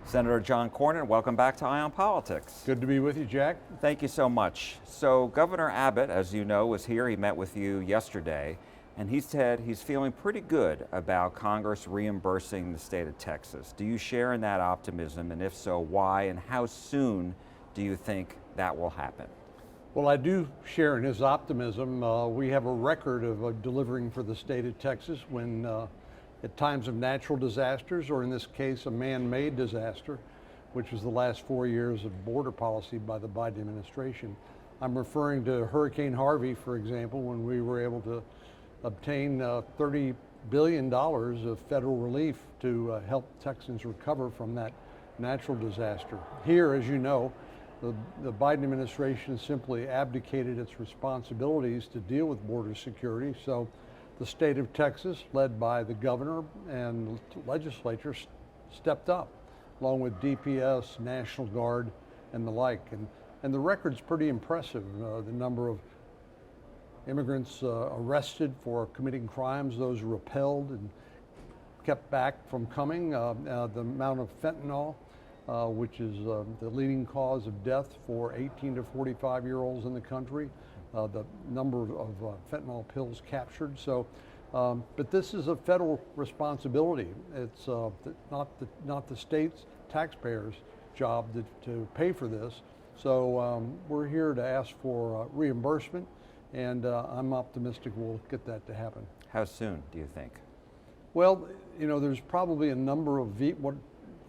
Senator John Cornyn, welcome back to Eye on Politics. Good to be with you, Jack. Thank you so much. So Governor Abbott, as you know, was here. He met with you yesterday, and he said he's feeling pretty good about Congress reimbursing the state of Texas. Do you share in that optimism, and if so, why, and how soon do you think that will happen? Well, I do share in his optimism. We have a record of delivering for the state of Texas when at times of natural disasters, or in this case, a man-made disaster, which was the last 4 years of border policy by the Biden administration. I'm referring to Hurricane Harvey, for example, when we were able to obtain $30 billion of federal relief to help Texans recover from that natural disaster. Here, as you know, the Biden administration simply abdicated its responsibilities to deal with border security. So the state of Texas, led by the governor and legislature, stepped up, along with DPS, National Guard, and the like. And the record's pretty impressive. The number of immigrants arrested for committing crimes, those repelled and kept back from coming, the amount of fentanyl, which is the leading cause of death for 18 to 45-year-olds in the country, the number of fentanyl pills captured. So, but this is a federal responsibility. It's not the state's taxpayers' job to pay for this. So we're here to ask for reimbursement, and I'm optimistic we'll get that to happen. How soon do you think? Well, you know, there's probably a number of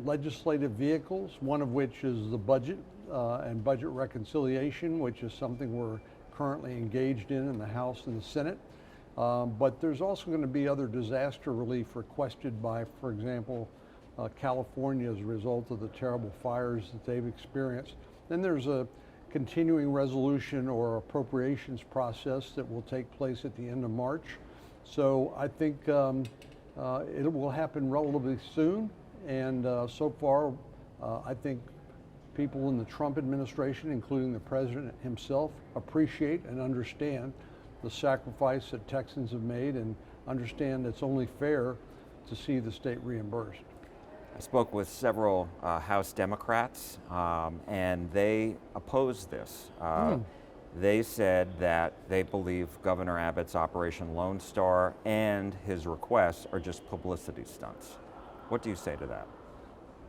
legislative vehicles, one of which is the budget and budget reconciliation, which is something we're currently engaged in the House and the Senate. But there's also going to be other disaster relief requested by, for example, California as a result of the terrible fires that they've experienced. Then there's a continuing resolution or appropriations process that will take place at the end of March. So I think it will happen relatively soon. And so far, I think people in the Trump administration, including the president himself, appreciate and understand the sacrifice that Texans have made and understand it's only fair to see the state reimbursed. I spoke with several House Democrats, and they opposed this. They said that they believe Governor Abbott's Operation Lone Star and his requests are just publicity stunts. What do you say to that?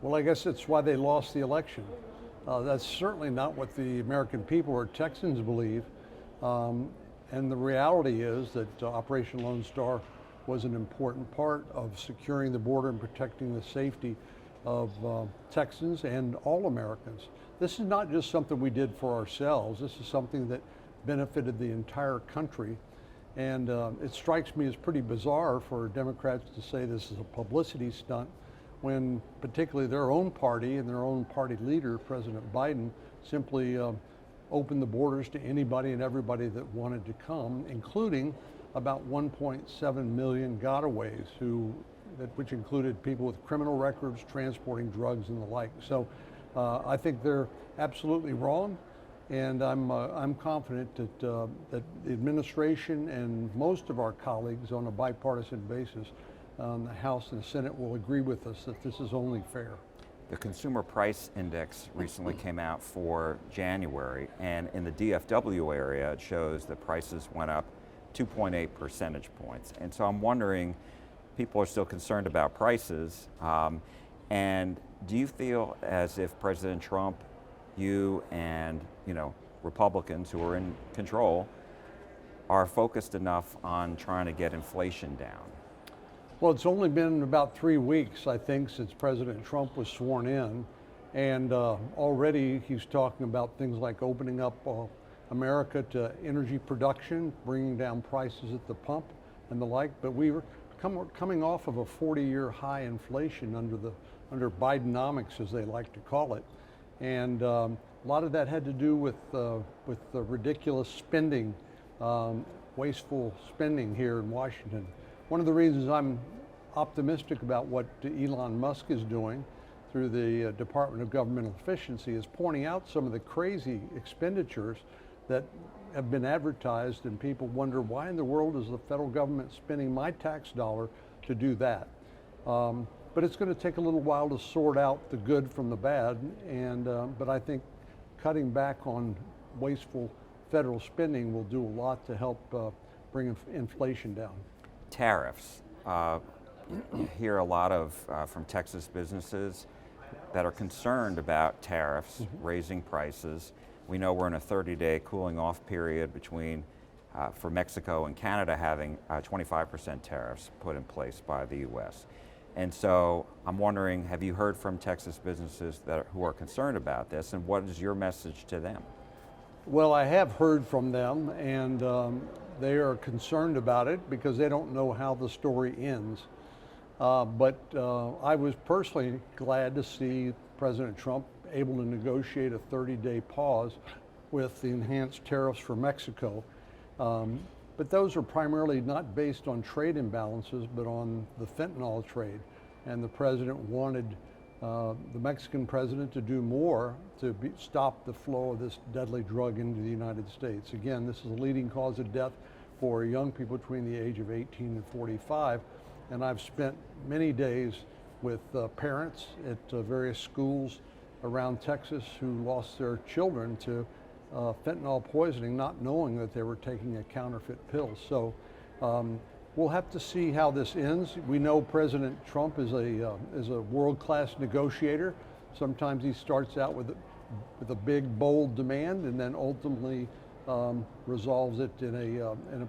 Well, I guess that's why they lost the election. That's certainly not what the American people or Texans believe. And the reality is that Operation Lone Star was an important part of securing the border and protecting the safety of Texans and all Americans. This is not just something we did for ourselves. This is something that benefited the entire country. And it strikes me as pretty bizarre for Democrats to say this is a publicity stunt when particularly their own party and their own party leader, President Biden, simply opened the borders to anybody and everybody that wanted to come, including about 1.7 million gotaways, which included people with criminal records, transporting drugs and the like. So I think they're absolutely wrong. And I'm confident that the administration and most of our colleagues on a bipartisan basis, the House and the Senate will agree with us that this is only fair. The Consumer Price Index recently came out for January, and in the DFW area, it shows that prices went up 2.8 percentage points. And so I'm wondering, people are still concerned about prices, and do you feel as if President Trump, you and Republicans who are in control are focused enough on trying to get inflation down? Well, it's only been about 3 weeks, I think, since President Trump was sworn in, and already he's talking about things like opening up America to energy production, bringing down prices at the pump and the like. But we were coming off of a 40-year high inflation under Bidenomics, as they like to call it. And a lot of that had to do with the ridiculous spending, wasteful spending here in Washington. One of the reasons I'm optimistic about what Elon Musk is doing through the Department of Governmental Efficiency is pointing out some of the crazy expenditures that have been advertised, and people wonder, why in the world is the federal government spending my tax dollar to do that? but it's going to take a little while to sort out the good from the bad. And but I think cutting back on wasteful federal spending will do a lot to help bring inflation down. Tariffs. You hear a lot of from Texas businesses that are concerned about tariffs, raising prices. We know we're in a 30-day cooling off period between for Mexico and Canada having 25% tariffs put in place by the U.S. And so I'm wondering, have you heard from Texas businesses who are concerned about this, and what is your message to them? Well, I have heard from them, and they are concerned about it because they don't know how the story ends. But I was personally glad to see President Trump able to negotiate a 30-day pause with the enhanced tariffs for Mexico. But those are primarily not based on trade imbalances, but on the fentanyl trade. And the president wanted the Mexican president to do more to stop the flow of this deadly drug into the United States. Again, this is a leading cause of death for young people between the age of 18 and 45. And I've spent many days with parents at various schools around Texas who lost their children to fentanyl poisoning, not knowing that they were taking a counterfeit pill. So we'll have to see how this ends. We know President Trump is a world-class negotiator. Sometimes he starts out with a big, bold demand and then ultimately resolves it in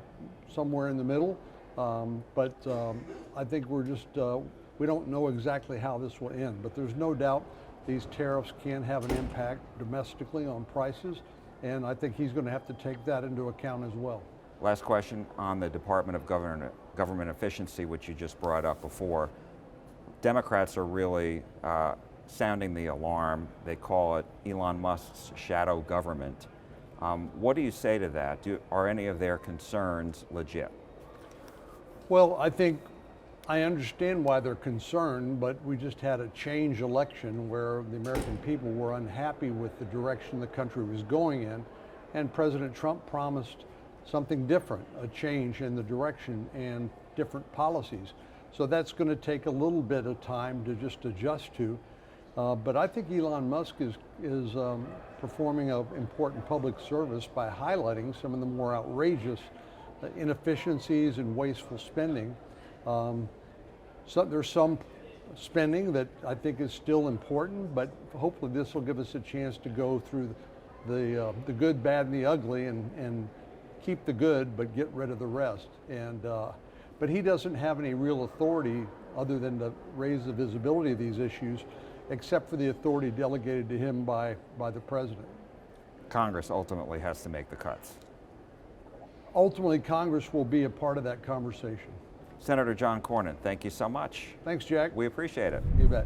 somewhere in the middle. But I think we don't know exactly how this will end. But there's no doubt these tariffs can have an impact domestically on prices, and I think he's going to have to take that into account as well. Last question on the Department of Government Efficiency, which you just brought up before. Democrats are really sounding the alarm. They call it Elon Musk's shadow government. What do you say to that? Are any of their concerns legit? Well, I understand why they're concerned, but we just had a change election where the American people were unhappy with the direction the country was going in, and President Trump promised something different, a change in the direction and different policies. So that's going to take a little bit of time to just adjust to. But I think Elon Musk is performing an important public service by highlighting some of the more outrageous inefficiencies and wasteful spending. So there's some spending that I think is still important, but hopefully this will give us a chance to go through the good, bad, and the ugly, and keep the good, but get rid of the rest. But he doesn't have any real authority other than to raise the visibility of these issues, except for the authority delegated to him by the president. Congress ultimately has to make the cuts. Ultimately, Congress will be a part of that conversation. Senator John Cornyn, thank you so much. Thanks, Jack. We appreciate it. You bet.